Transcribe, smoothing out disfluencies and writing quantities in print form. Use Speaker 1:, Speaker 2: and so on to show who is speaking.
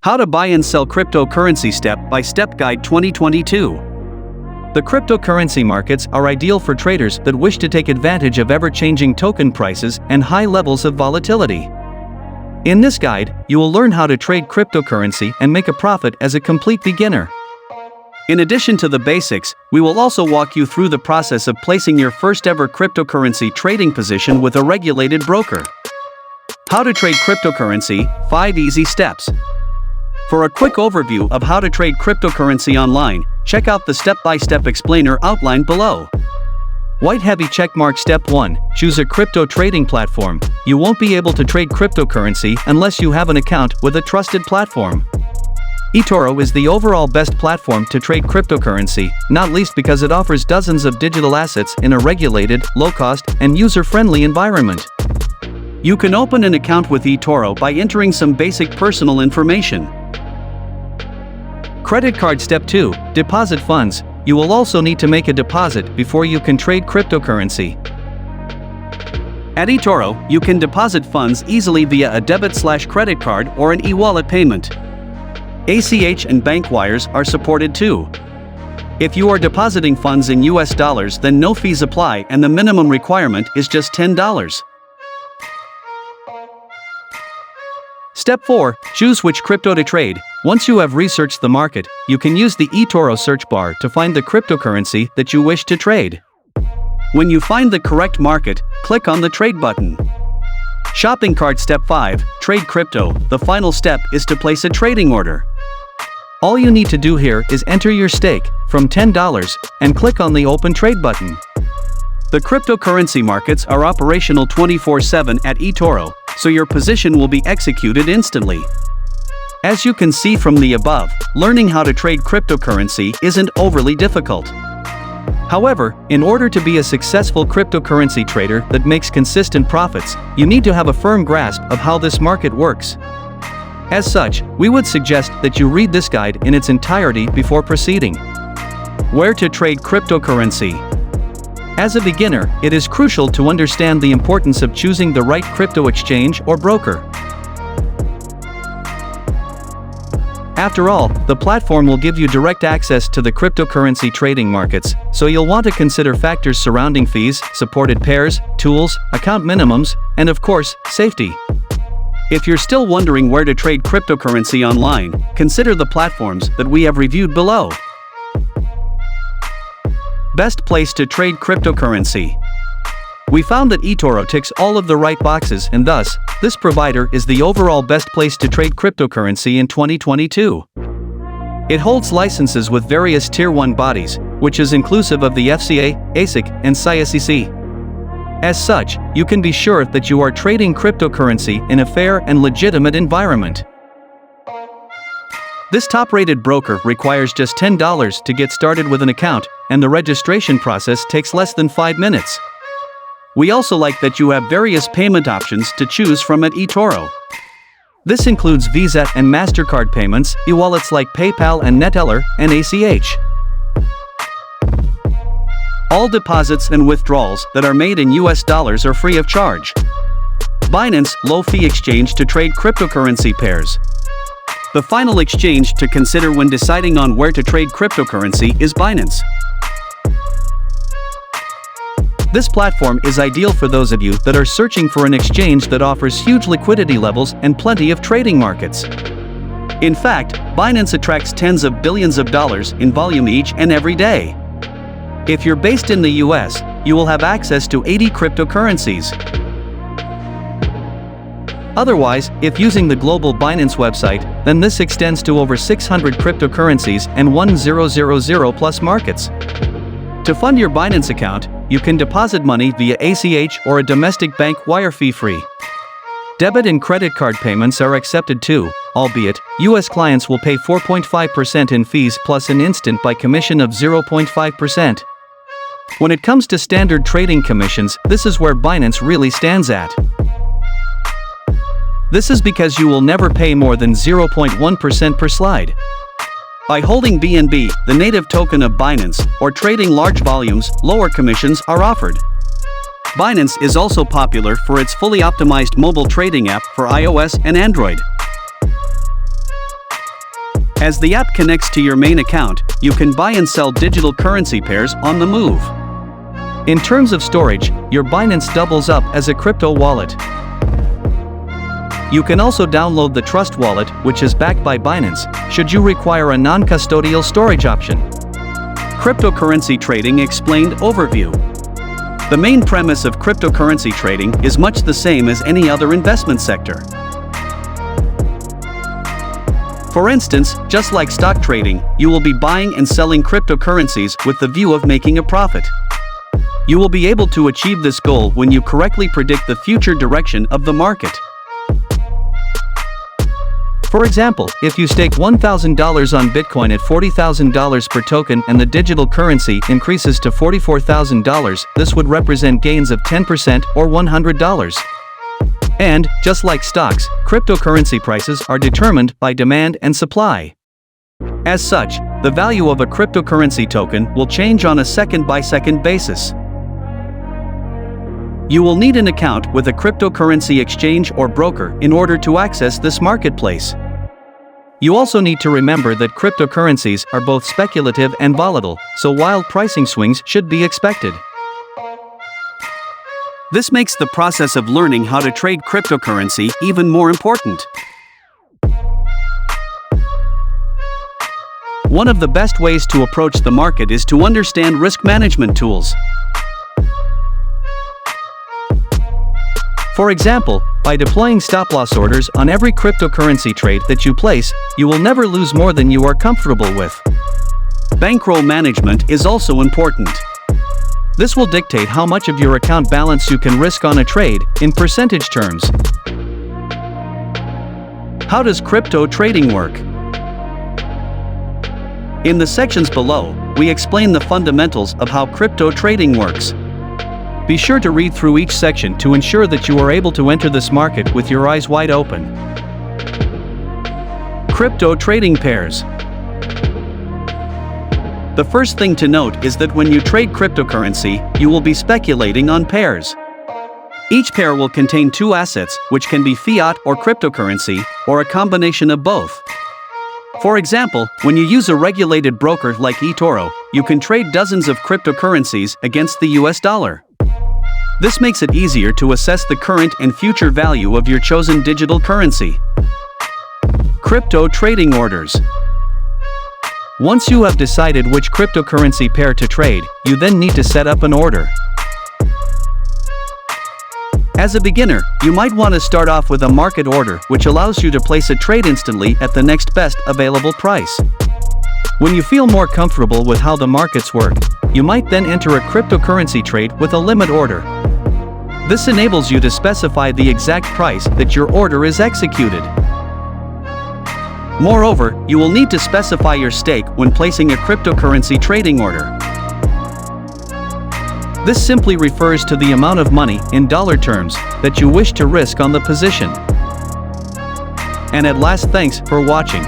Speaker 1: How to Buy and Sell Cryptocurrency Step-by-Step Guide 2022. The cryptocurrency markets are ideal for traders that wish to take advantage of ever-changing token prices and high levels of volatility. In this guide, you will learn how to trade cryptocurrency and make a profit as a complete beginner. In addition to the basics, we will also walk you through the process of placing your first ever cryptocurrency trading position with a regulated broker. How to trade cryptocurrency, 5 easy steps. For a quick overview of how to trade cryptocurrency online, check out the step-by-step explainer outlined below. White heavy checkmark. Step 1. Choose a crypto trading platform. You won't be able to trade cryptocurrency unless you have an account with a trusted platform. eToro is the overall best platform to trade cryptocurrency, not least because it offers dozens of digital assets in a regulated, low-cost, and user-friendly environment. You can open an account with eToro by entering some basic personal information. Credit card. Step 2. Deposit funds. You will also need to make a deposit before you can trade cryptocurrency. At eToro, you can deposit funds easily via a debit/credit card or an e-wallet payment. ACH and bank wires are supported too. If you are depositing funds in US dollars, then no fees apply and the minimum requirement is just $10. Step 4. Choose which crypto to trade. Once you have researched the market, you can use the eToro search bar to find the cryptocurrency that you wish to trade. When you find the correct market, click on the Trade button. Shopping cart. Step 5. Trade crypto. The final step is to place a trading order. All you need to do here is enter your stake, from $10, and click on the Open Trade button. The cryptocurrency markets are operational 24/7 at eToro, so your position will be executed instantly. As you can see from the above, learning how to trade cryptocurrency isn't overly difficult. However, in order to be a successful cryptocurrency trader that makes consistent profits, you need to have a firm grasp of how this market works. As such, we would suggest that you read this guide in its entirety before proceeding. Where to trade cryptocurrency? As a beginner, it is crucial to understand the importance of choosing the right crypto exchange or broker. After all, the platform will give you direct access to the cryptocurrency trading markets, so you'll want to consider factors surrounding fees, supported pairs, tools, account minimums, and of course, safety. If you're still wondering where to trade cryptocurrency online, consider the platforms that we have reviewed below. Best place to trade cryptocurrency. We found that eToro ticks all of the right boxes and thus, this provider is the overall best place to trade cryptocurrency in 2022. It holds licenses with various Tier 1 bodies, which is inclusive of the FCA, ASIC, and SISEC. As such, you can be sure that you are trading cryptocurrency in a fair and legitimate environment. This top-rated broker requires just $10 to get started with an account, and the registration process takes less than 5 minutes. We also like that you have various payment options to choose from at eToro. This includes Visa and MasterCard payments, e-wallets like PayPal and Neteller, and ACH. All deposits and withdrawals that are made in US dollars are free of charge. Binance, low-fee exchange to trade cryptocurrency pairs. The final exchange to consider when deciding on where to trade cryptocurrency is Binance. This platform is ideal for those of you that are searching for an exchange that offers huge liquidity levels and plenty of trading markets. In fact, Binance attracts tens of billions of dollars in volume each and every day. If you're based in the US, you will have access to 80 cryptocurrencies. Otherwise, if using the global Binance website, then this extends to over 600 cryptocurrencies and 1000 plus markets. To fund your Binance account, you can deposit money via ACH or a domestic bank wire fee-free. Debit and credit card payments are accepted too, albeit, US clients will pay 4.5% in fees plus an instant buy commission of 0.5%. When it comes to standard trading commissions, this is where Binance really stands at. This is because you will never pay more than 0.1% per slide. By holding BNB, the native token of Binance, or trading large volumes, lower commissions are offered. Binance is also popular for its fully optimized mobile trading app for iOS and Android. As the app connects to your main account, you can buy and sell digital currency pairs on the move. In terms of storage, your Binance doubles up as a crypto wallet. You can also download the Trust Wallet, which is backed by Binance, should you require a non-custodial storage option. Cryptocurrency trading explained overview. The main premise of cryptocurrency trading is much the same as any other investment sector. For instance, just like stock trading, you will be buying and selling cryptocurrencies with the view of making a profit. You will be able to achieve this goal when you correctly predict the future direction of the market. For example, if you stake $1,000 on Bitcoin at $40,000 per token and the digital currency increases to $44,000, this would represent gains of 10% or $100. And, just like stocks, cryptocurrency prices are determined by demand and supply. As such, the value of a cryptocurrency token will change on a second-by-second basis. You will need an account with a cryptocurrency exchange or broker in order to access this marketplace. You also need to remember that cryptocurrencies are both speculative and volatile, so wild pricing swings should be expected. This makes the process of learning how to trade cryptocurrency even more important. One of the best ways to approach the market is to understand risk management tools. For example, by deploying stop-loss orders on every cryptocurrency trade that you place, you will never lose more than you are comfortable with. Bankroll management is also important. This will dictate how much of your account balance you can risk on a trade, in percentage terms. How does crypto trading work? In the sections below, we explain the fundamentals of how crypto trading works. Be sure to read through each section to ensure that you are able to enter this market with your eyes wide open. Crypto trading pairs. The first thing to note is that when you trade cryptocurrency, you will be speculating on pairs. Each pair will contain two assets, which can be fiat or cryptocurrency, or a combination of both. For example, when you use a regulated broker like eToro, you can trade dozens of cryptocurrencies against the US dollar. This makes it easier to assess the current and future value of your chosen digital currency. Crypto trading orders. Once you have decided which cryptocurrency pair to trade, you then need to set up an order. As a beginner, you might want to start off with a market order, which allows you to place a trade instantly at the next best available price. When you feel more comfortable with how the markets work, you might then enter a cryptocurrency trade with a limit order. This enables you to specify the exact price that your order is executed. Moreover, you will need to specify your stake when placing a cryptocurrency trading order. This simply refers to the amount of money, in dollar terms, that you wish to risk on the position. And at last, thanks for watching.